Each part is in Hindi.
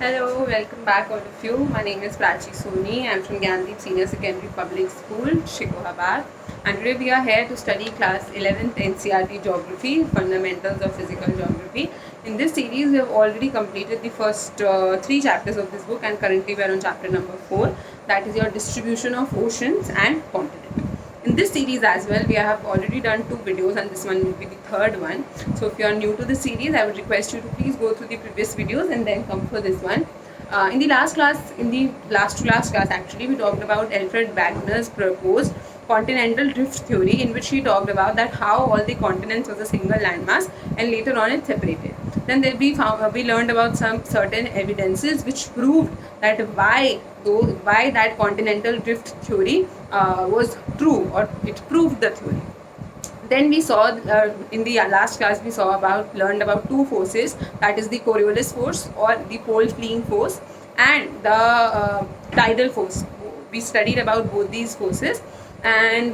Hello, welcome back all of you. My name is Prachi Soni. I'm from Gyandeep Senior Secondary Public School, Shikohabad. And today we are here to study class 11th NCERT Geography, Fundamentals of Physical Geography. In this series, we have already completed the first three chapters of this book, and currently we are on chapter number 4. That is your distribution of oceans and continents. In this series as well, we have already done 2 videos and this one will be the third one. So if you are new to the series, I would request you to please go through the previous videos and then come for this one. In the last to last class actually, we talked about Alfred Wegener's proposed continental drift theory, in which he talked about that how all the continents was a single landmass and later on it separated. Then we learned about some certain evidences which proved that why that continental drift theory was true, or it proved the theory. Then we saw in the last class we learned about two forces, that is the Coriolis force or the pole fleeing force and the tidal force. We studied about both these forces, and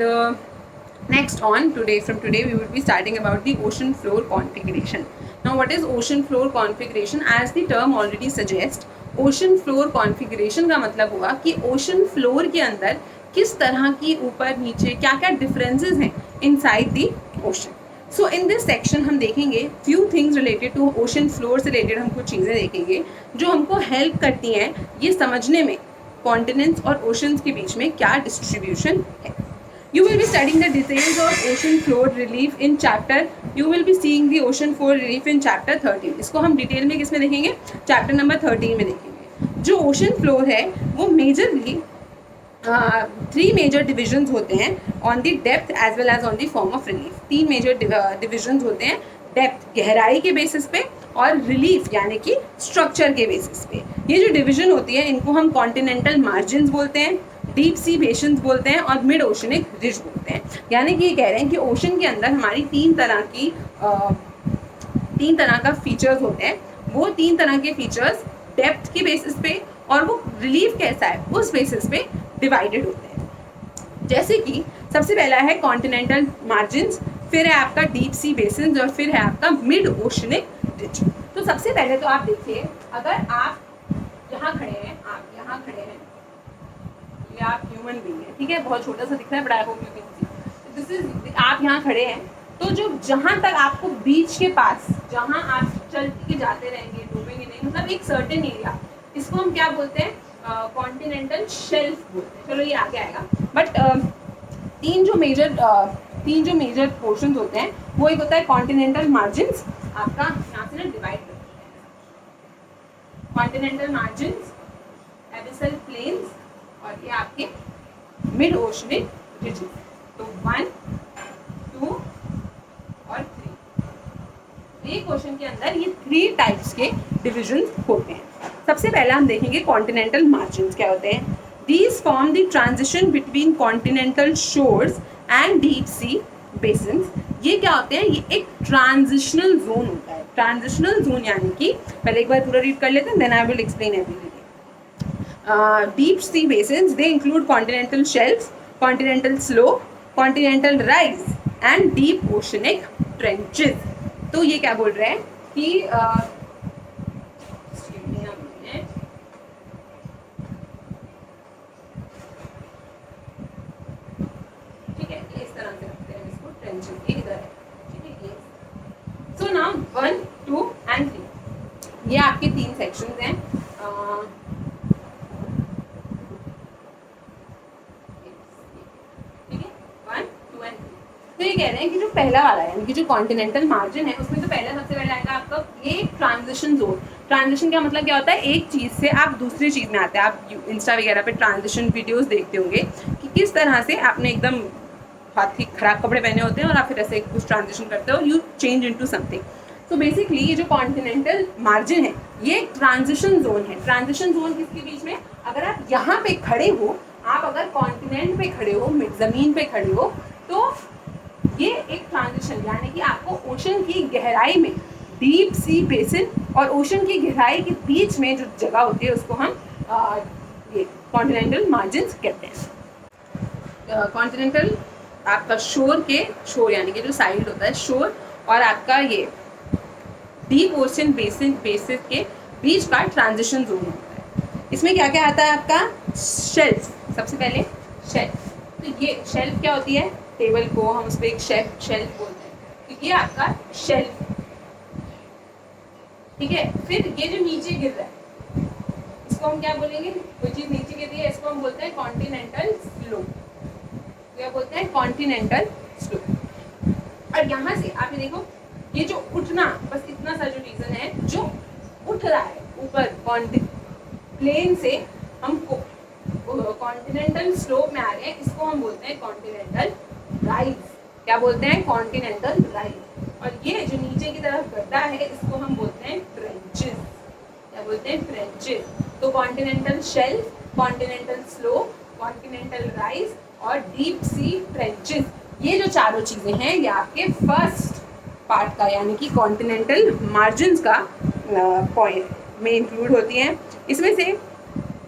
next on from today we will be starting about the ocean floor configuration. Now what is ocean floor configuration? As the term already suggests, ocean floor configuration का मतलब हुआ कि ओशन फ्लोर के अंदर किस तरह की ऊपर नीचे क्या क्या डिफरेंसेस हैं inside the ocean. So in this section हम देखेंगे few things related to ocean floor से रिलेटेड हम कुछ चीज़ें देखेंगे जो हमको हेल्प करती हैं ये समझने में कॉन्टिनेंट्स और ओशंस के बीच में क्या डिस्ट्रीब्यूशन है. You will be studying the details of ocean floor relief in chapter. You will be seeing the ocean floor relief in chapter 13. इसको हम डिटेल में किसमें देखेंगे? चैप्टर नंबर 13 में देखेंगे. जो ओशन फ्लोर है वो मेजरली 3 मेजर डिविजन्स होते हैं on the depth as well as on the form of relief. 3 major divisions होते हैं, डेप्थ गहराई के बेसिस पे और रिलीफ यानी कि स्ट्रक्चर के बेसिस पे. ये जो डिवीजन होती है इनको हम कॉन्टिनेंटल मार्जिन्स बोलते हैं, डीप सी बेसिन्स बोलते हैं और मिड ओशनिक रिज बोलते हैं. यानी कि ये कह रहे हैं कि ओशन के अंदर हमारी तीन तरह का फीचर्स होते हैं. वो 3 तरह के फीचर्स डेप्थ के बेसिस पे और वो रिलीफ कैसा है उस बेसिस पे डिवाइडेड होते हैं. जैसे कि सबसे पहला है कॉन्टिनेंटल मार्जिन्स, फिर है आपका डीप सी बेसिन्स और फिर है आपका मिड ओशनिक रिज. तो सबसे पहले तो आप देखिए, अगर आप यहाँ खड़े हैं, ये आप ह्यूमन बीइंग है, ठीक है, बहुत छोटा सा दिख रहा है but I hope you can see. This is, आप यहाँ खड़े हैं तो जो जहाँ तक आपको बीच के पास जहाँ आप चल के जाते रहेंगे, डूबेंगे नहीं, मतलब एक सर्टेन एरिया, इसको हम क्या बोलते हैं? कॉन्टिनेंटल शेल्फ बोलते हैं. चलो ये आगे आएगा. बट तीन जो मेजर पोर्शंस होते हैं वो एक होता है कॉन्टिनेंटल मार्जिन्स, आपका यहाँ से ना डिवाइड करते हैं, कॉन्टिनेंटल मार्जिन्स, एबिसल प्लेन्स और ये आपके मिड ओशनिक रिजेस. तो 1, 2 और 3. एक ओशन के अंदर ये 3 टाइप्स के डिविजन होते हैं. सबसे पहले हम देखेंगे कॉन्टिनेंटल मार्जिन्स क्या होते हैं. These form the transition between continental shores and deep sea basins. ये क्या होते हैं? ये एक ट्रांजिशनल जोन होता है. ट्रांजिशनल जोन यानी कि पहले एक बार पूरा रीड कर लेते हैं, then I will explain everything. Deep sea basins, they include continental shelves, continental slope, continental rise and deep oceanic trenches. तो ये क्या बोल रहे हैं कि ठीक है, इस तरह से रखते हैं इसको, ट्रेंचेस ये इधर है, ठीक है. सो नाउ 1, 2 and 3 ये आपके 3 सेक्शंस हैं. तो ये कह रहे हैं कि जो पहला वाला है यानी कि जो कॉन्टिनेंटल मार्जिन है उसमें तो पहला सबसे पहले आएगा आपका ये ट्रांजिशन जोन. ट्रांजिशन का मतलब क्या होता है? एक चीज़ से आप दूसरी चीज़ में आते हैं. आप इंस्टा वगैरह पे ट्रांजिशन वीडियोस देखते होंगे कि किस तरह से आपने एकदम बहुत ही खराब कपड़े पहने होते हैं और आप फिर ऐसे कुछ ट्रांजिशन करते हो, यू चेंज इनटू समथिंग. तो बेसिकली ये जो कॉन्टिनेंटल मार्जिन है ये एक ट्रांजिशन जोन है. ट्रांजिशन जोन किसके बीच में? अगर आप यहाँ पे खड़े हो, आप अगर कॉन्टिनेंट पे खड़े हो, ज़मीन पे खड़े हो, तो ये एक ट्रांजिशन यानी कि आपको ओशन की गहराई में डीप सी बेसिन और ओशन की गहराई के बीच में जो जगह होती है उसको हम ये कॉन्टिनेंटल मार्जिन्स कहते हैं. कॉन्टिनेंटल आपका शोर यानी कि जो साइड होता है शोर, और आपका ये डीप ओशन बेसिस के बीच का ट्रांजिशन जोन होता है। इसमें क्या क्या आता है आपका? शेल्फ, सबसे पहले शेल्फ। तो ये शेल्फ क्या होती है? टेबल को हम उस पर एक शेल्फ बोलते हैं, तो ये आपका शेल्फ, ठीक है। फिर ये जो नीचे गिर रहा है इसको हम क्या बोलेंगे? कोई चीज नीचे गिर रही है इसको हम बोलते हैं कॉन्टिनेंटल स्लोप। क्या बोलते हैं? Continental slope. और यहाँ से आप ये देखो, ये जो उठना, बस इतना सा जो रीजन है, जो उठ रहा है ऊपर प्लेन से, हमको कॉन्टिनेंटल स्लोप में आ गए, इसको हम बोलते हैं कॉन्टिनेंटल राइज। क्या बोलते हैं? Continental rise. और ये जो नीचे की तरफ गड्ढा है इसको हम बोलते हैं ट्रेंचेस। क्या बोलते हैं? ट्रेंचेस। तो continental shelf, continental slope, continental rise और डीप सी ट्रेंचेस, ये जो चारों चीजें हैं ये आपके फर्स्ट पार्ट का यानी कि कॉन्टिनेंटल मार्जिन्स का पॉइंट में इंक्लूड होती हैं। इसमें से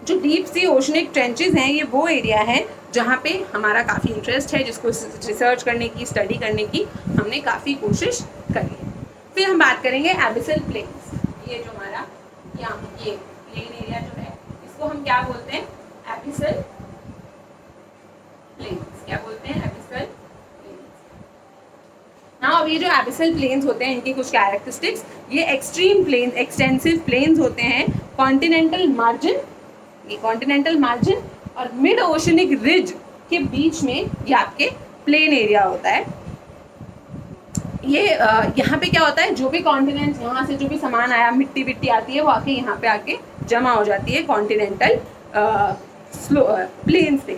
जो डीप सी ओशनिक ट्रेंचेस हैं ये वो एरिया है जहाँ पे हमारा काफ़ी इंटरेस्ट है, जिसको रिसर्च करने की, स्टडी करने की हमने काफ़ी कोशिश करी है। फिर हम बात करेंगे एबिसल प्लेन्स। ये जो हमारा यहाँ ये प्लेन एरिया जो है इसको हम क्या बोलते हैं? Abyssal plains. क्या बोलते हैं? Abyssal planes. नाउ अब ये जो एबिसल प्लेन्स होते हैं इनकी कुछ कैरेक्टरिस्टिक्स, ये एक्सट्रीम प्लेन्स, एक्सटेंसिव प्लेन्स होते हैं, कॉन्टिनेंटल मार्जिन, ये कॉन्टिनेंटल मार्जिन और मिड ओशनिक रिज के बीच में ये आपके प्लेन एरिया होता है। ये यहाँ पे क्या होता है? जो भी कॉन्टिनेंट, यहाँ से जो भी सामान आया, मिट्टी विट्टी आती है वो आके यहाँ पे आके जमा हो जाती है कॉन्टिनेंटल प्लेन्स पे।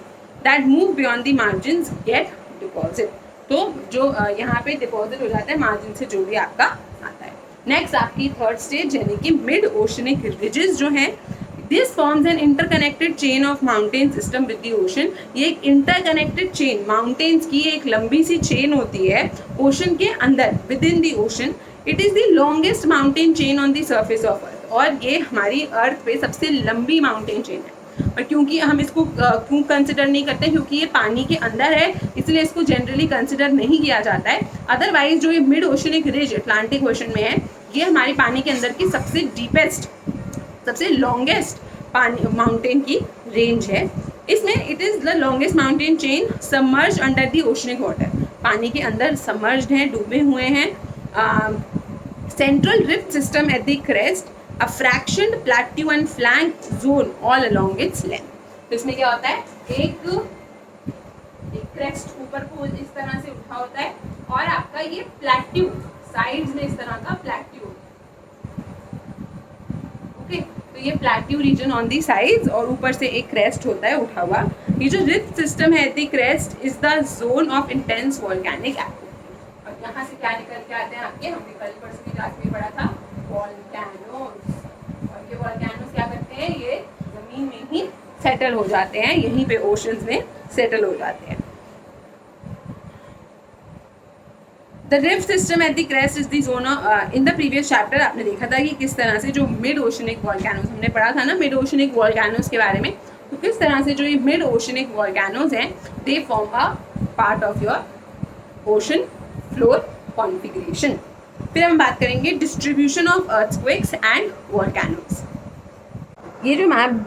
That move beyond the margins get deposit. तो जो यहाँ पे डिपॉजिट हो जाता है मार्जिन से जो भी आपका आता है। नेक्स्ट आपकी थर्ड स्टेज यानी कि मिड ओशनिक रिजेस जो हैं, this forms an interconnected chain of mountain system with the ocean. ये एक इंटरकनेक्टेड चेन, माउंटेन्स की एक लंबी सी चेन होती है ओशन के अंदर, with in the ocean. It is the longest mountain chain on the surface of earth, और ये हमारी अर्थ पे सबसे लंबी माउंटेन चेन है। और क्योंकि हम इसको क्यों कंसिडर नहीं करते, क्योंकि ये पानी के अंदर है इसलिए इसको जनरली कंसिडर नहीं किया जाता है। अदरवाइज जो ये mid oceanic ridge Atlantic ocean में है, ये हमारे पानी के अंदर की सबसे डीपेस्ट, सबसे लॉन्गेस्ट पानी माउंटेन की रेंज है। इसमें it is the longest mountain chain submerge under the oceanic water, पानी के अंदर सबमर्ज्ड हैं, डूबे हुए हैं। Central rift system at the crest, a fractioned plateau and flank zone all along its length. तो इसमें क्या होता है? एक क्रेस्ट ऊपर को इस तरह से उठा होता है और आपका ये प्लेट्यू साइड्स में इस तरह का प्लेट्यू, ओके। तो ये plateau region on the sides और ऊपर से एक क्रेस्ट होता है उठा हुआ। ये जो रिफ्ट सिस्टम है the crest is the zone of intense volcanic activity. और यहाँ से क्या निकल के आते हैं आपके, हमने कल परसों की क्लास में पढ़ा था, वॉल्केनोस। और ये वॉल्केनोस क्या करते हैं? ये जमीन में ही सेटल हो जाते हैं, यहीं पे ओशंस में सेटल हो जाते हैं। The rift system at the crest is the zone. In the previous chapter आपने देखा था कि किस तरह से जो मिड ओशनिक वॉल्केनोस, हमने पढ़ा था ना मिड ओशनिक वॉल्केनोस के बारे में, तो किस तरह से जो ये मिड ओशनिक वॉल्केनोस हैं they form a part of your ocean floor configuration. फिर हम बात करेंगे distribution of earthquakes and volcanoes. ये जो मैप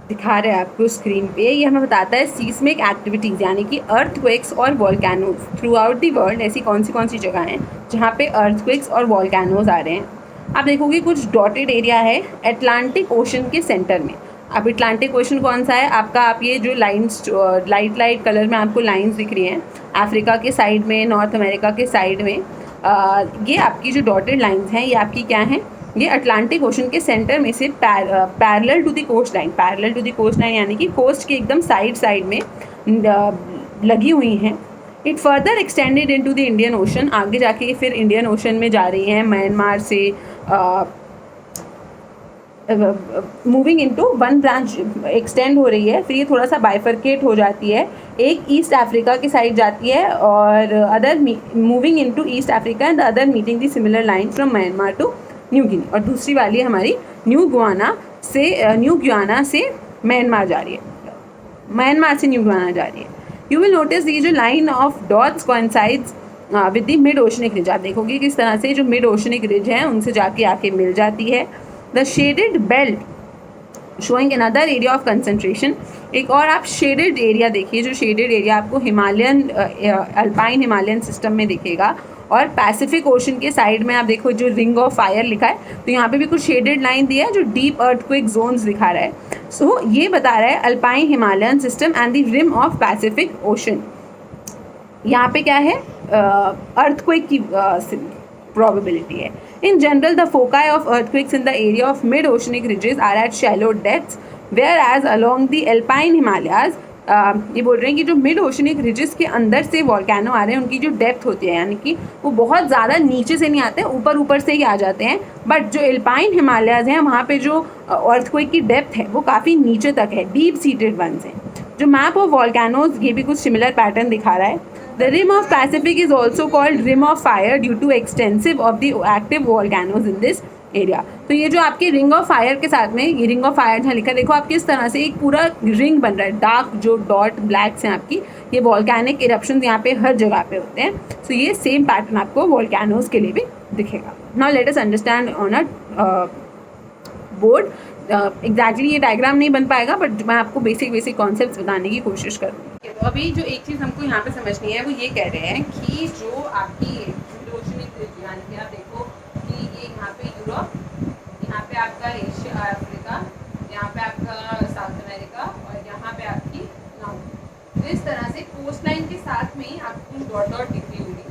दिखा रहे हैं आपको स्क्रीन पे, ये हमें बताता है सीस्मिक एक्टिविटीज़ यानी कि अर्थक्वेक्स और volcanoes through out the world. ऐसी कौन सी जगह हैं जहाँ पे अर्थक्वेक्स और वॉल्केनोज आ रहे हैं। आप देखोगे कुछ डॉटेड एरिया है अटलांटिक ओशन के सेंटर में। अब अटलांटिक ओशन कौन सा है आपका? आप ये जो लाइंस लाइट कलर में आपको लाइंस दिख रही हैं, अफ्रीका के साइड में, नॉर्थ अमेरिका के साइड में, ये आपकी जो डॉटेड लाइंस हैं ये आपकी क्या हैं? ये अटलांटिक ओशन के सेंटर में से parallel to the coast line, parallel to the coast line यानी कि कोस्ट के एकदम साइड में लगी हुई हैं। It further extended into the Indian ocean, आगे जाके फिर इंडियन ओशन में जा रही हैं, म्यांमार से moving into one branch extend हो रही है। फिर ये थोड़ा सा बाइफरकेट हो जाती है, एक ईस्ट अफ्रीका की साइड जाती है और other moving into East Africa and other meeting the similar line from Myanmar to New Guinea. और दूसरी वाली हमारी न्यू गुयाना से म्यांमार जा रही है, म्यांमार से न्यू गुयाना जा रही है। यू विल नोटिस ये जो line of dots coincides with the mid oceanic ridge. आप देखोगे किस तरह से जो मिड ओशनिक रिज हैं उनसे जाके आके मिल जाती है। The shaded belt showing another area of concentration. एक और आप शेडेड एरिया देखिए, जो शेडेड एरिया आपको हिमालयन अल्पाइन हिमालयन सिस्टम में दिखेगा, और पैसिफिक ओशन के साइड में आप देखो जो रिंग ऑफ फायर लिखा है, तो यहाँ पे भी कुछ शेडेड लाइन दिया है जो डीप अर्थक्वेक जोन्स दिखा रहा है। सो ये बता रहा है Alpine Himalayan system and the rim of Pacific Ocean. यहाँ पे क्या है, अर्थक्वेक की probability है। In general, the foci of earthquakes in the area of mid-oceanic ridges are at shallow depths, whereas along the alpine Himalayas, ये बोल रहे हैं कि जो मिड ओशनिक रिजेस के अंदर से वॉल्केनो आ रहे हैं, उनकी जो डेप्थ होती है, यानी कि वो बहुत ज़्यादा नीचे से नहीं आते हैं, ऊपर ऊपर से ही आ जाते हैं। बट जो एल्पाइन हिमालयाज हैं, वहाँ पे जो अर्थक्वेक की डेप्थ है वो काफ़ी नीचे तक है, डीप सीटेड वंस हैं। जो मैप ऑफ वॉल्केनोज, ये भी कुछ सिमिलर पैटर्न दिखा रहा है। The rim of Pacific is also called rim of fire due to extensive of the active volcanoes in this area। तो ये जो आपके रिंग ऑफ फायर के साथ में, ये रिंग ऑफ फायर जहाँ लिखा है, देखो आप किस तरह से एक पूरा रिंग बन रहा है, डार्क जो डॉट ब्लैक्स हैं आपकी, ये वॉल्केनिक इरप्शंस यहाँ पे हर जगह पे होते हैं। सो ये सेम पैटर्न आपको वॉल्केनोज के लिए भी दिखेगा। Now let us understand on a board. Exactly ये डायग्राम नहीं बन पाएगा, बट मैं आपको बेसिक कॉन्सेप्ट्स बताने की कोशिश करूँगी। तो अभी जो एक चीज़ हमको यहाँ पे समझनी है वो ये कह रहे हैं कि जो आपकी ओशनिक रिज, यानी कि आप देखो कि ये यहाँ पे यूरोप, यहाँ पे आपका एशिया अफ्रीका, यहाँ पे आपका साउथ अमेरिका, और यहाँ पे आपकी नॉर्थ। तो इस तरह से कोस्ट लाइन के साथ में ही आपको कुछ डॉट डॉट दिख रही होगी,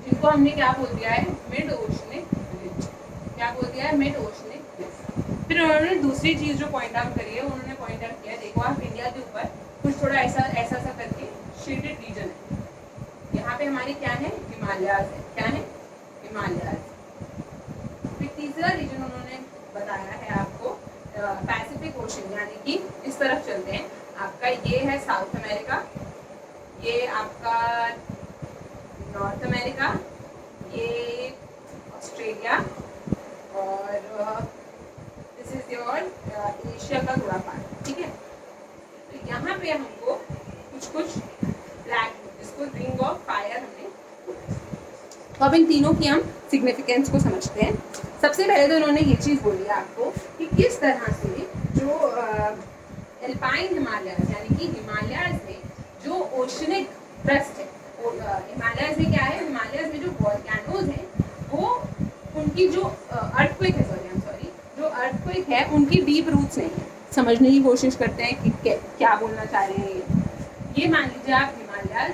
जिनको हमने क्या बोल दिया है, मिड ओशनिक रिज। क्या बोल दिया है, मिड ओशनिक रिज। फिर उन्होंने दूसरी चीज़ जो पॉइंट आउट करी है, उन्होंने पॉइंट आउट किया, देखो आप इंडिया के ऊपर कुछ थोड़ा ऐसा करके शेडेड रीजन है। यहाँ पे हमारे क्या है, हिमालयाज है। क्या है, हिमालयाज। फिर तीसरा रीजन उन्होंने बताया है आपको पैसिफिक ओशन, यानी कि इस तरफ चलते हैं, आपका ये है साउथ अमेरिका, ये आपका नॉर्थ अमेरिका, ये ऑस्ट्रेलिया, और दिस इज योर एशिया का थोड़ा पार्ट। ठीक है, तो यहाँ पे हमको कुछ ब्लैक, जिसको रिंग ऑफ फायर हमने। तो अब इन तीनों की हम सिग्निफिकेंस को समझते हैं। सबसे पहले तो उन्होंने ये चीज़ बोली है आपको कि किस तरह से जो एल्पाइन हिमालयाज, यानी कि हिमालयाज में जो ओशनिक क्रस्ट है, हिमालयाज में क्या है, हिमालयाज में जो वॉल्केनोज हैं, वो उनकी जो अर्थक्वेक है, जो अर्थक्वेक है उनकी डीप रूट्स नहीं है। समझने की कोशिश करते हैं कि क्या बोलना चाह रहे हैं। ये मान लीजिए आप हिमालयाज,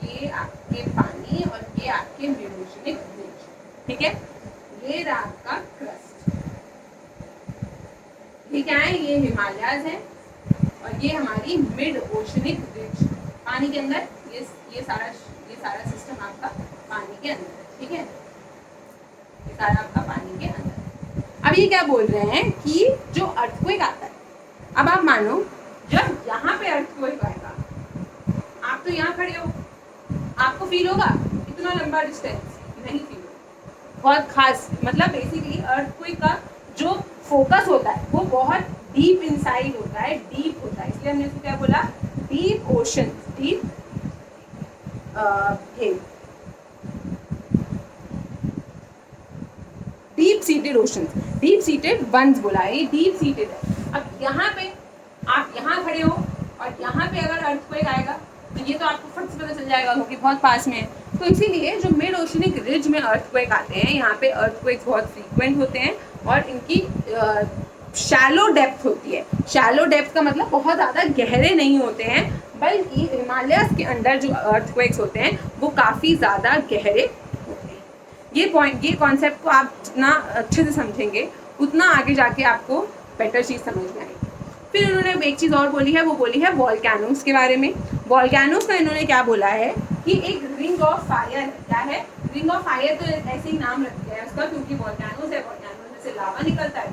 ये आपके पानी, और ये आपके मिड ओशनिक रिज। ठीक है, ये रहा आपका क्रस्ट। ये क्या है, ये हिमालयाज है, और ये हमारी मिड ओशनिक रिज। पानी के अंदर ये सारा सिस्टम आपका पानी के अंदर। ठीक है, ये सारा आपका पानी के अंदर। अब ये क्या बोल रहे हैं कि जो अर्थक्वेक आता है, अब आप मानो जब यहाँ पे अर्थक्वेक आएगा, आप तो यहाँ खड़े हो, आपको फील होगा, इतना लंबा डिस्टेंस नहीं फील होगा। बहुत खास, मतलब बेसिकली अर्थक्वेक का जो फोकस होता है वो बहुत डीप इनसाइड होता है, डीप होता है, इसलिए हमने इसको क्या बोला, deep ocean, deep deep seated ocean, deep seated ones बोला है, ये डीप सीटेड है। अब यहाँ पे आप यहाँ खड़े हो, और यहाँ पे अगर अर्थक्वेक आएगा तो ये तो आपको फट से पता चल जाएगा क्योंकि बहुत पास में है। तो इसीलिए जो मिड ओशनिक रिज में अर्थक्वेक आते हैं, यहाँ पे अर्थक्वेक्स बहुत फ्रीक्वेंट होते हैं, और इनकी शैलो डेप्थ होती है। शैलो डेप्थ का मतलब बहुत ज़्यादा गहरे नहीं होते हैं, बल्कि हिमालयाज के अंदर जो अर्थक्वेक्स होते हैं वो काफ़ी ज़्यादा गहरे होते हैं। ये कॉन्सेप्ट को आप जितना अच्छे से समझेंगे उतना आगे जाके आपको बेटर चीज़ समझ में आएगी। फिर उन्होंने एक चीज़ और बोली है, वो बोली है वॉल्केनोस के बारे में। वॉल्केनोस का इन्होंने क्या बोला है कि एक रिंग ऑफ फायर है। क्या है, रिंग ऑफ फायर, तो ऐसे ही नाम रख दिया है उसका क्योंकि वॉल्केनोस है, वॉल्केनोस में से लावा निकलता है,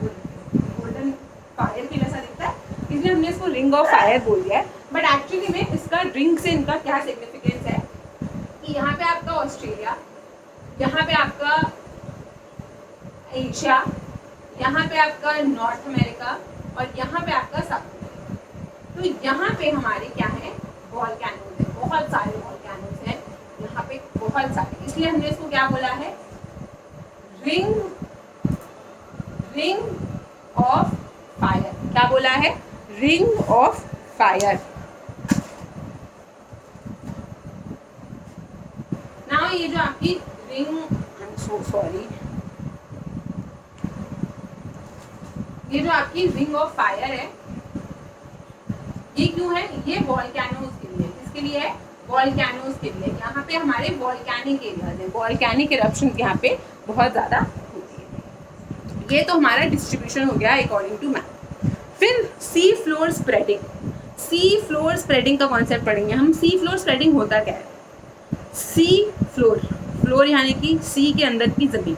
गोल्डन फायर की जैसा दिखता है, इसलिए हमने इसको रिंग ऑफ फायर बोल दिया है। बट एक्चुअली में इसका रिंग से इनका क्या सिग्निफिकेंस है कि यहाँ पे आपका ऑस्ट्रेलिया, यहाँ पे आपका एशिया, यहाँ पे आपका नॉर्थ अमेरिका, और यहाँ पे आपका साउथ अमेरिका। तो यहाँ पे हमारे क्या है, वॉल्केनोस है, बहुत सारे वॉल्केनोस हैं यहाँ पे, बहुत सारे, इसलिए हमने इसको क्या बोला है, रिंग रिंग ऑफ फायर। क्या बोला है? Ring of fire. नाउ ये जो आपकी ring, I am so sorry, ये जो आपकी रिंग ऑफ फायर है ये क्यों है? ये वॉल्केनोज के लिए। किसके लिए है? वॉल्केनोज के लिए। यहाँ पे हमारे वॉल्केनिक एरियाज है, वॉल्केनिक इरप्शन यहाँ पे बहुत ज्यादा होती है। ये तो हमारा डिस्ट्रीब्यूशन हो गया अकॉर्डिंग टू मैप। फिर sea floor spreading. Sea floor spreading का कॉन्सेप्ट पढ़ेंगे हम। सी फ्लोर स्प्रेडिंग होता क्या है? सी फ्लोर, फ्लोर यानी कि सी के अंदर की जमीन,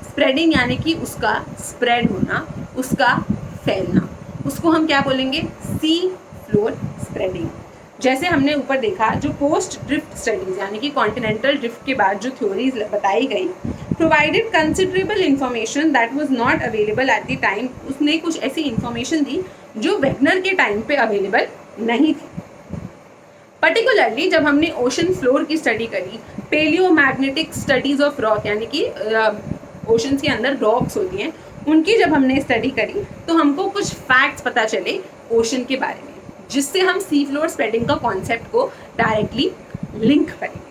स्प्रेडिंग यानी कि उसका स्प्रेड होना, उसका फैलना, उसको हम क्या बोलेंगे? सी फ्लोर स्प्रेडिंग। जैसे हमने ऊपर देखा, जो पोस्ट ड्रिफ्ट स्टडीज यानी कि कॉन्टिनेंटल ड्रिफ्ट के बाद जो थ्योरीज बताई गई, provided considerable information that was not available at the time. उसने कुछ ऐसी इंफॉर्मेशन दी जो वेगनर के टाइम पे अवेलेबल नहीं थी। पर्टिकुलरली जब हमने ओशन फ्लोर की स्टडी करी, पेलियोमैग्नेटिक स्टडीज ऑफ रॉक यानी कि ओशंस के अंदर रॉक्स होती हैं, उनकी जब हमने स्टडी करी तो हमको कुछ फैक्ट्स पता चले ओशन के बारे में, जिससे हम सी फ्लोर स्प्रेडिंग का कॉन्सेप्ट को डायरेक्टली लिंक करेंगे।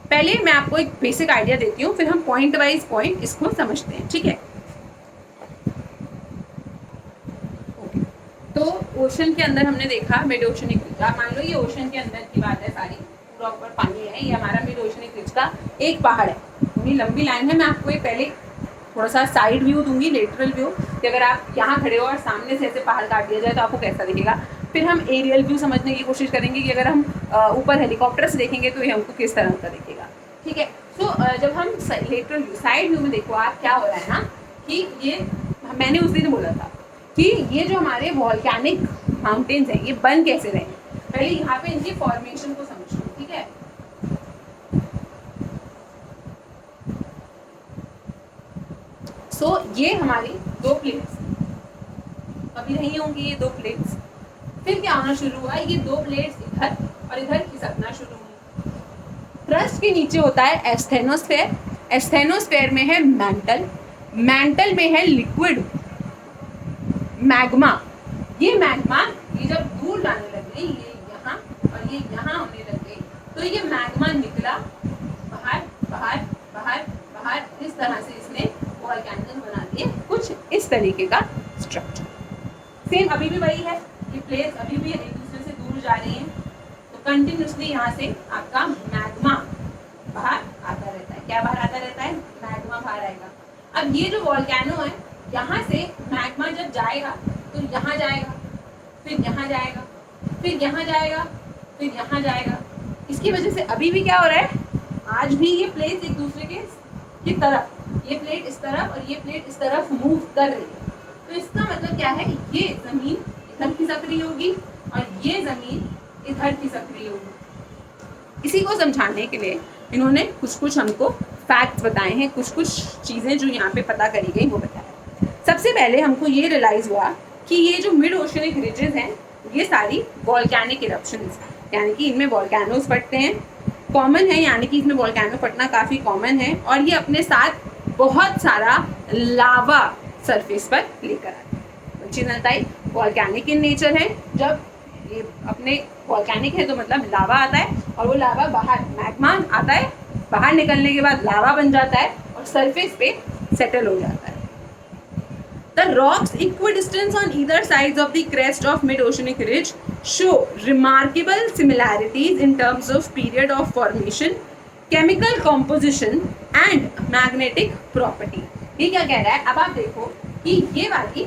पहले मैं आपको एक बेसिक आइडिया देती हूँ, फिर हम पॉइंट वाइज पॉइंट इसको समझते हैं, ठीक है? तो ओशन के अंदर हमने देखा मिड ओशनिक रिज। आप मान लो ये ओशन के अंदर की बात है, सारी पूरा ऊपर पानी है, ये हमारा मिड ओशनिक रिज का एक पहाड़ है, पूरी लंबी लाइन है। मैं आपको एक पहले थोड़ा सा साइड व्यू दूंगी, लेटरल व्यू, कि अगर आप यहाँ खड़े हो और सामने से ऐसे पहाड़ काट दिया जाए तो आपको कैसा दिखेगा। फिर हम एरियल व्यू समझने की कोशिश करेंगे कि अगर हम ऊपर हेलीकॉप्टर से देखेंगे तो ये हमको किस तरह का दिखेगा, ठीक है? तो जब हम लेटरल व्यू, साइड व्यू में देखो आप, क्या हो रहा है ना कि ये मैंने उस दिन बोला था कि ये जो हमारे वॉल्केनिक माउंटेन्स हैं ये बन कैसे रहे। पहले यहाँ पे इनकी फॉर्मेशन को समझो, ठीक है? सो ये हमारी दो प्लेट्स अभी नहीं होंगी, ये दो प्लेट्स। फिर क्या होना शुरू हुआ? ये दो प्लेट्स इधर और इधर खिसकना शुरू हुई। क्रस्ट के नीचे होता है एस्थेनोस्फेयर, एस्थेनोस्फेयर में है मैंटल, मैंटल में है लिक्विड मैग्मा। ये मैग्मा ये जब दूर जाने लगे, ये यहाँ और ये यहाँ होने लगे, तो ये मैग्मा निकला बाहर बाहर बाहर बाहर, इस तरह से इसने वॉल्केनो बना दिए, कुछ इस तरीके का स्ट्रक्चर। सेम अभी भी वही है, ये प्लेट्स अभी भी एक दूसरे से दूर जा रही हैं, तो कंटिन्यूसली यहाँ से आपका मैग्मा बाहर आता रहता है। क्या बाहर आता रहता है? मैग्मा बाहर आएगा। अब ये जो वॉल्केनो है, यहाँ से मैग्मा जब जाएगा तो यहाँ जाएगा, फिर यहाँ जाएगा, फिर यहाँ जाएगा, फिर यहाँ जाएगा। इसकी वजह से अभी भी क्या हो रहा है? आज भी ये प्लेट्स एक दूसरे की तरफ, ये प्लेट इस तरफ और ये प्लेट इस तरफ मूव कर रही है। तो इसका मतलब क्या है? ये जमीन इधर खिसक रही होगी और ये जमीन इधर खिसक रही होगी। इसी को समझाने के लिए इन्होंने कुछ कुछ हमको फैक्ट्स बताए हैं, कुछ कुछ चीज़ें जो यहाँ पे पता करी गई वो बताया। सबसे पहले हमको ये रियलाइज़ हुआ कि ये जो मिड ओशनिक रिजेस हैं ये सारी वॉल्केनिक इरप्शंस, यानी कि इनमें वॉल्केनोज फटते हैं, कॉमन है, यानी कि इसमें वॉल्केनो फटना काफ़ी कॉमन है, और ये अपने साथ बहुत सारा लावा सरफेस पर लेकर आते हैं। चिनलताई वॉल्केनिक इन नेचर है, जब ये अपने वॉल्केनिक है तो मतलब लावा आता है, और वो लावा बाहर मैग्मा आता है, बाहर निकलने के बाद लावा बन जाता है और सरफेस पे सेटल हो जाता है। The rocks equidistant on either sides of the crest of mid-oceanic ridge show remarkable similarities in terms of period of formation, chemical composition and magnetic property। ये क्या कह रहा है? अब आप देखो कि ये वाली,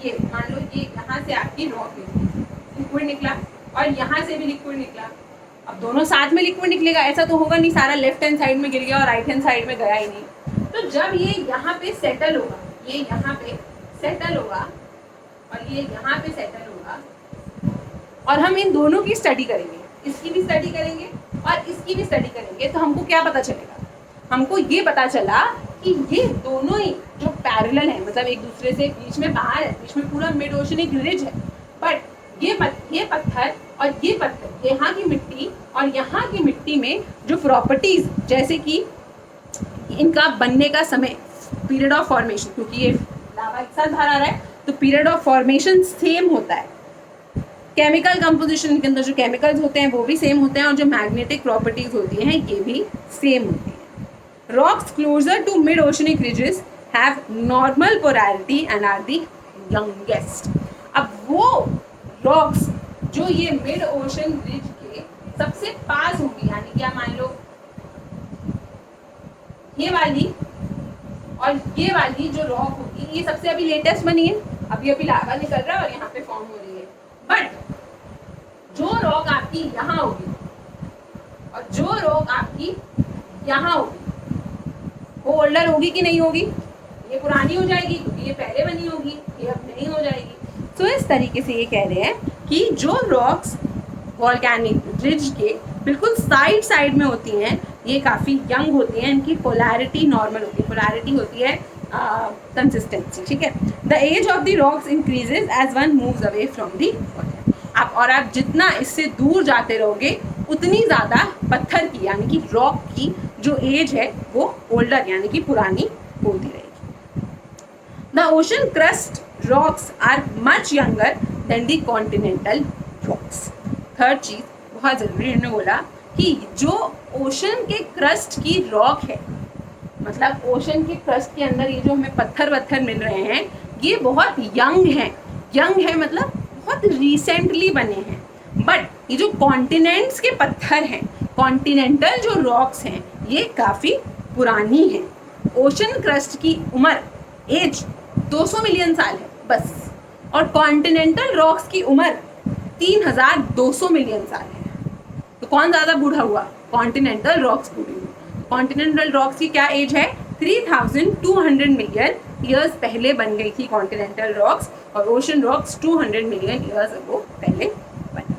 ये मान लो ये यहाँ से आपकी रॉक लिक्विड निकला और यहाँ से भी लिक्विड निकला। अब दोनों साथ में लिक्विड निकलेगा ऐसा तो होगा नहीं, सारा लेफ्ट हैंड साइड में गिर गया और राइट हैंड साइड में गया ही नहीं। तो जब ये यहाँ पे सेटल होगा, ये यहाँ पे सेटल होगा और ये यहाँ पे सेटल होगा, और हम इन दोनों की स्टडी करेंगे, इसकी भी स्टडी करेंगे और इसकी भी स्टडी करेंगे, तो हमको क्या पता चलेगा? हमको ये पता चला कि ये दोनों ही जो पैरेलल है, मतलब एक दूसरे से बीच में बाहर है, बीच में पूरा मिड ओशनिक रिज है, बट ये पत्थर और ये पत्थर, यहाँ की मिट्टी और यहाँ की मिट्टी में जो प्रॉपर्टीज, जैसे कि इनका बनने का समय, पीरियड ऑफ फॉर्मेशन, क्योंकि ये लावा एक साथ बाहर आ रहा है तो पीरियड ऑफ फॉर्मेशन सेम होता है। केमिकल कंपोजिशन के अंदर जो केमिकल्स होते हैं वो भी सेम होते हैं और जो मैग्नेटिक प्रॉपर्टीज होती हैं ये भी सेम होती हैं। Rocks closer to mid oceanic ridges have normal polarity and are the youngest. अब वो रॉक्स जो ये मिड ओशन रिज के सबसे पास होगी, यानी कि आप मान लो ये वाली और ये वाली जो रॉक होगी ये सबसे अभी लेटेस्ट बनी है, अभी लावा निकल रहा है और यहाँ पे फॉर्म हो रही है। बट जो रॉक आपकी यहाँ होगी और जो रॉक आपकी यहाँ होगी वो ओल्डर होगी कि नहीं होगी? ये पुरानी हो जाएगी क्योंकि ये पहले बनी होगी, ये अब नहीं हो जाएगी। तो इस तरीके से ये कह रहे हैं कि जो रॉक्स वॉल्केनिक रिज के बिल्कुल साइड में होती हैं ये काफ़ी यंग होती हैं, इनकी पोलैरिटी नॉर्मल होती है। पोलैरिटी होती है कंसिस्टेंसी, ठीक है। The age of the rocks increases as one moves away from the आप जितना इससे दूर जाते रहोगे उतनी ज़्यादा पत्थर की यानी कि रॉक की जो एज है वो ओल्डर यानी कि पुरानी होती रहेगी। The ocean crust rocks are much younger than the continental rocks. Third चीज़ बहुत ज़रूरी इन्होंने बोला कि जो ओशन के क्रस्ट की रॉक है, मतलब ओशन के क्रस्ट के अंदर ये जो हमें पत्थर मिल रहे हैं ये बहुत यंग है मतलब बहुत रिसेंटली बने हैं। बट ये जो कॉन्टिनेंट्स के पत्थर हैं, कॉन्टिनेंटल जो रॉक्स हैं ये काफ़ी पुरानी हैं। ओशन क्रस्ट की उम्र एज 200 मिलियन साल है बस, और कॉन्टिनेंटल रॉक्स की उम्र 3200 मिलियन साल है। तो कौन ज़्यादा बूढ़ा हुआ? कॉन्टिनेंटल रॉक्स बूढ़ी हुई। कॉन्टिनेंटल रॉक्स की क्या एज है? 3200 मिलियन ईयर्स पहले बन गई थी कॉन्टिनेंटल रॉक्स, और ocean rocks 200 million years ago पहले बने।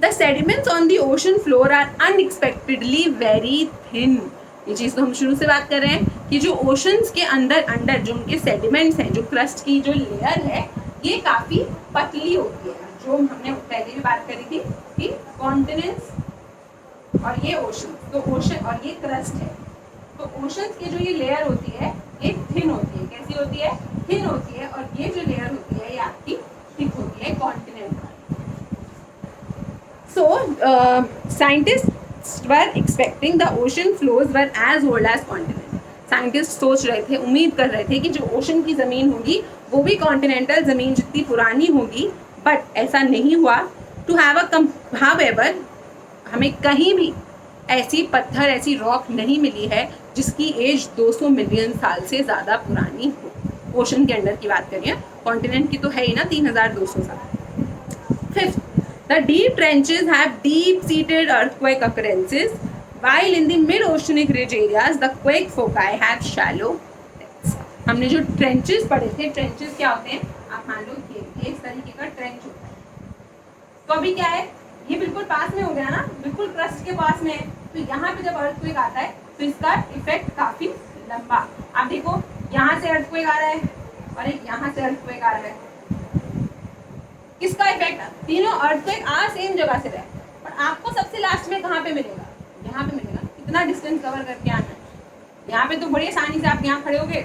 The sediments on the ocean floor are unexpectedly very thin. ये चीज़ तो हम शुरू से बात कर रहे हैं कि जो ओशंस के अंदर जो उनके सेडिमेंट्स हैं, जो क्रस्ट की जो लेयर है ये काफ़ी पतली होती है। जो हमने पहले भी बात करी थी कि कॉन्टिनेंट्स और ये ओशन, तो ओशन और ये क्रस्ट है, तो ओशंस की जो ये लेयर होती है ये थिन होती है। कैसी होती है? थिन होती है। और ये जो लेयर होती है ये आपकी थिक होती है continent. So scientist were expecting the ocean floors were as old as continent. Scientist सोच रहे थे, उम्मीद कर रहे थे कि जो ओशन की ज़मीन होगी वो भी कॉन्टिनेंटल ज़मीन जितनी पुरानी होगी, बट ऐसा नहीं हुआ। टू हैव हाउएवर हमें कहीं भी ऐसी पत्थर, ऐसी रॉक नहीं मिली है जिसकी एज 200 मिलियन साल से ज़्यादा पुरानी हो। ओशन के अंदर की बात करिए, कॉन्टिनेंट की तो है ही ना 3200 साल। Fifth, the deep trenches have deep seated earthquake occurrences while in the mid oceanic ridge areas the quake foci have shallow depths। हमने जो ट्रेंचेस पढ़े थे, ट्रेंचेस क्या होते हैं? आप मान लो ये इस तरीके का ट्रेंच होता है, तो अभी क्या है ये बिल्कुल पास में हो गया ना, बिल्कुल क्रस्ट के पास में है, तो यहाँ पे जब अर्थक्वेक आता है तो इसका इफेक्ट काफी लंबा। आप देखो यहाँ से अर्थक्वेक आ रहा है और एक यहाँ से अर्थक्वेक आ रहा है, किसका इफेक्ट? तीनों अर्थक्वेक सेम जगह से रहे, पर आपको सबसे लास्ट में कहाँ पे मिलेगा? यहाँ पे मिलेगा। कितना डिस्टेंस कवर करके आना है? यहाँ पे तो बड़ी आसानी से आप यहाँ खड़े होगे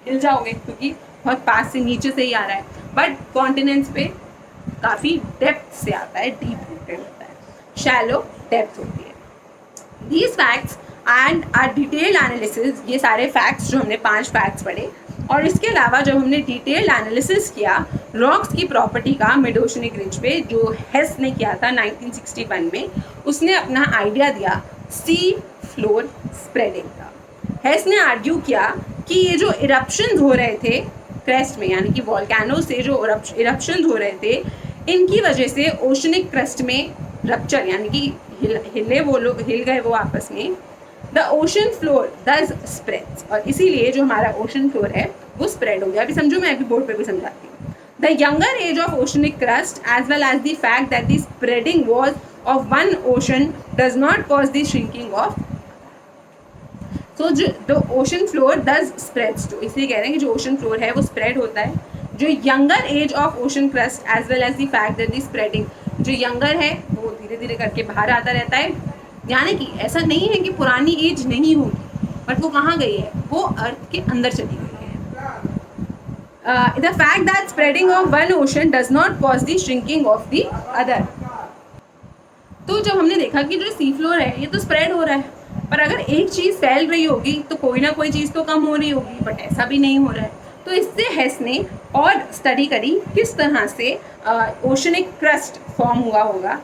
हिल जाओगे क्योंकि बहुत पास से नीचे से ही आ रहा है, बट कॉन्टिनेंट्स पे काफ़ी डेप्थ से आता है, डीप रूटेड होता है, शैलो डेप्थ होती है। These facts and are detailed analysis, ये सारे फैक्ट्स जो हमने 5 फैक्ट्स पढ़े, और इसके अलावा जब हमने डिटेल्ड एनालिसिस किया रॉक्स की प्रॉपर्टी का मिड ओशनिक रिज पे, जो हेस ने किया था 1961 में, उसने अपना आइडिया दिया सी फ्लोर स्प्रेडिंग का। हेस ने आर्ग्यू किया कि ये जो इरप्शंस हो रहे थे क्रेस्ट में, यानी कि वॉल्केनो से जो इरप्शंस हो रहे थे, इनकी वजह से ओशनिक क्रस्ट में रप्चर यानी कि हिल गए वो आपस में। द ओशन फ्लोर दस स्प्रेड्स, और इसीलिए जो हमारा ओशन फ्लोर है वो स्प्रेड हो गया। अभी समझो, मैं अभी बोर्ड पे भी समझाती हूँ। The younger age of oceanic crust as well as the fact that the spreading was of one ocean does not cause the shrinking of. तो जो ओशन फ्लोर दस स्प्रेड्स, जो इसलिए कह रहे हैं कि जो ओशन फ्लोर है वो स्प्रेड होता है। जो younger age of ocean crust as well as the fact that the spreading, जो यंगर है वो धीरे धीरे करके बाहर आता रहता है, यानी कि ऐसा नहीं है कि पुरानी एज नहीं होगी, बट वो कहाँ गई है? वो अर्थ के अंदर चली गई है। the fact that spreading of one ocean does not cause the shrinking of the other. तो जब हमने देखा कि जो सी फ्लोर है ये तो स्प्रेड हो रहा है, पर अगर एक चीज़ फैल रही होगी तो कोई ना कोई चीज़ तो कम हो रही होगी, बट ऐसा भी नहीं हो रहा है. तो इससे हेस ने और स्टडी करी किस तरह से ओशनिक क्रस्ट फॉर्म हुआ होगा.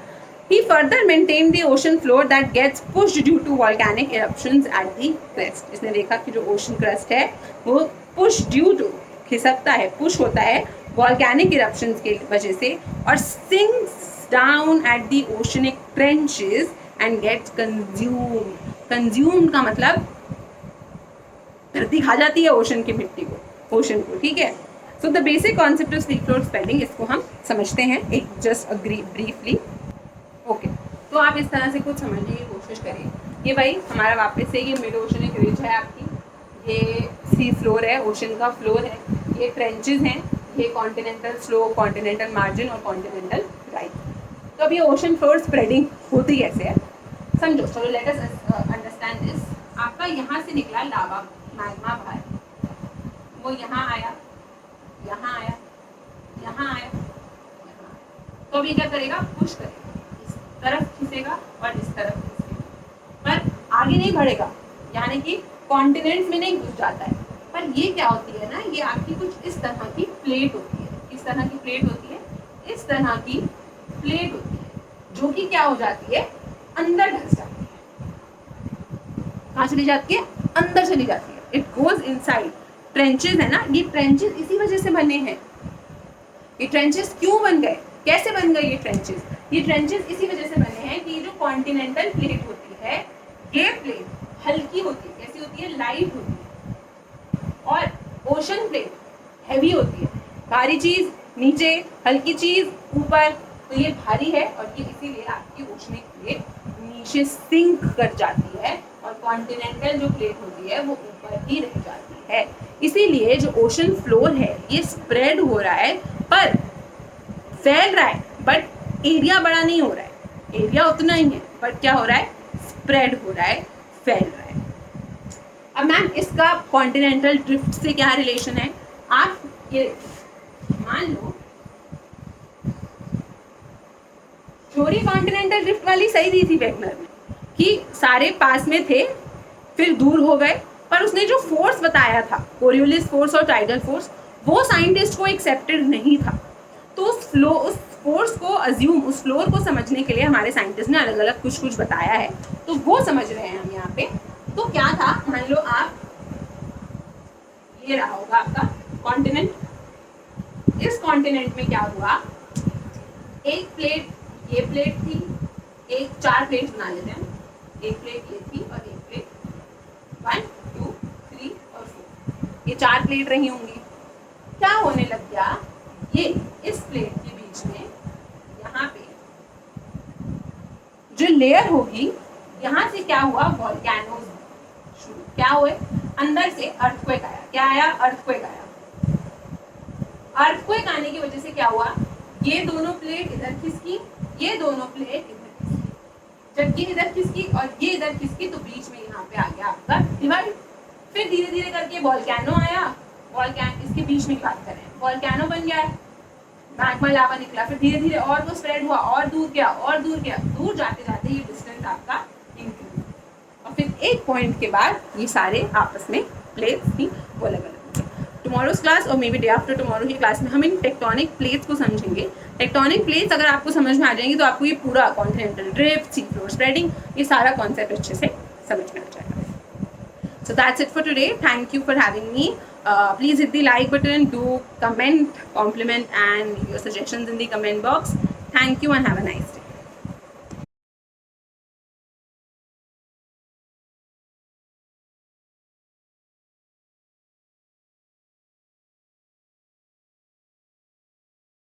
He further maintained the ocean floor that gets pushed due to volcanic eruptions at the crest. इसने देखा कि जो ओशन क्रस्ट है वो पुश ड्यू टू खिसकता है, पुश होता है वॉल्केनिक इरप्शंस की वजह से और sinks down at the oceanic trenches and gets consumed. Consumed का मतलब धरती खा जाती है ओशन की मिट्टी को, ओशन को. ठीक है. So the basic concept of C floor spreading, इसको हम समझते हैं एक जस्ट ब्रीफली. ओके, तो आप इस तरह से कुछ समझने की कोशिश करिए. ये भाई हमारा वापस से ये मिड ओशनिक रिज है आपकी, ये सी फ्लोर है, ओशन का फ्लोर है, ये ट्रेंचेस हैं, ये कॉन्टिनेंटल स्लोप, कॉन्टिनेंटल मार्जिन और कॉन्टिनेंटल राइज. तो अब ये ओशन फ्लोर स्प्रेडिंग होती कैसे है समझो. चलो लेट अस अंडरस्टैंड दिस. आपका यहाँ से निकला लावा मैग्मा बाहर, वो यहाँ आया, यहाँ आया, यहाँ आया, तो अभी क्या करेगा, पुश करेगा, इस तरफ खींचेगा और इस तरफ खींचेगा, पर आगे नहीं बढ़ेगा, यानी कि कॉन्टिनेंट्स में नहीं घुस जाता है. पर ये क्या होती है ना, ये आपकी कुछ इस तरह की प्लेट होती है. किस तरह की प्लेट होती है? इस तरह की प्लेट होती है, जो कि क्या हो जाती है, अंदर ढस जाती है. कहाँ चली जाती है? अंदर चली जाती है. It goes inside. ट्रेंचेस है ना, ये ट्रेंचेस इसी वजह से बने हैं. ये ट्रेंचेस क्यों बन गए, कैसे बन गए ये ट्रेंचेस? ये ट्रेंचेस इसी वजह से बने हैं कि जो कॉन्टिनेंटल प्लेट होती है, ये प्लेट हल्की होती है. कैसी होती है? लाइट होती है. और ओशन प्लेट हैवी होती है, भारी चीज नीचे, हल्की चीज ऊपर. तो ये भारी है और ये इसीलिए आपकी ओशनिक प्लेट नीचे सिंक कर जाती है और कॉन्टिनेंटल जो प्लेट होती है वो ऊपर ही रह जाती है. इसीलिए जो ओशन फ्लोर है ये स्प्रेड हो रहा है, पर फैल रहा है, बट एरिया बड़ा नहीं हो रहा है. एरिया उतना ही है, बट क्या हो रहा है, स्प्रेड हो रहा है, फैल रहा है. अब मैम इसका कॉन्टिनेंटल ड्रिफ्ट से क्या रिलेशन है? आप ये मान लो थ्योरी कॉन्टिनेंटल ड्रिफ्ट वाली सही दी थी वेगनर ने कि सारे पास में थे फिर दूर हो गए, पर उसने जो फोर्स बताया था, कोरियोलिस फोर्स और टाइडल फोर्स, वो साइंटिस्ट को एक्सेप्टेड नहीं था. तो उस फोर्स को अज्यूम, उस फ्लोर को समझने के लिए हमारे साइंटिस्ट ने अलग अलग कुछ कुछ बताया है, तो वो समझ रहे हैं हम यहाँ पे. तो क्या था, मान लो आप, ये रहा होगा आपका कॉन्टिनेंट. इस कॉन्टिनेंट में क्या हुआ, एक प्लेट ये प्लेट थी, एक 4 प्लेट बना लेते हैं. एक प्लेट ये थी और एक प्लेट 1 2 3 और 4, ये 4 प्लेट रही होंगी. क्या होने लग गया, ये इस प्लेट के बीच में यहाँ पे जो लेयर होगी, यहाँ से क्या हुआ, वॉल्केनोज शुरू. क्या हुए, अंदर से अर्थक्वेक आया. क्या आया? अर्थक्वेक आया. अर्थक्वेक आने की वजह से क्या हुआ, ये दोनों प्लेट इधर खिसकी, ये दोनों प्लेट इधर खिसकी. जब ये इधर खिसकी और ये इधर खिसकी तो बीच में यहाँ पे आ गया आपका डिवाइड. फिर धीरे धीरे करके वॉल्केनो आया. वॉल्केनो, इसके बीच में बात करें, वॉल्केनो बन गया, मैग्मा लावा निकला. फिर धीरे धीरे और वो स्प्रेड हुआ, और दूर गया, और दूर गया. दूर जाते जाते ये डिस्टेंस आपका इंक्रीज, और फिर एक पॉइंट के बाद ये सारे आपस में प्लेट्स थी वो अलग अलग. टुमारोज क्लास और may be day after tomorrow की क्लास में हम इन टेक्टोनिक प्लेट्स को समझेंगे. टेक्टोनिक प्लेट्स अगर आपको समझ में आ जाएंगी तो आपको ये पूरा कॉन्टिनेंटल ड्रिफ्ट, सी फ्लोर स्प्रेडिंग, ये सारा कॉन्सेप्ट अच्छे से समझ में आ जाएगा. So that's it for today. Thank you for having me. Please hit the like button, do comment, compliment and your suggestions in the comment box. Thank you and have a nice day.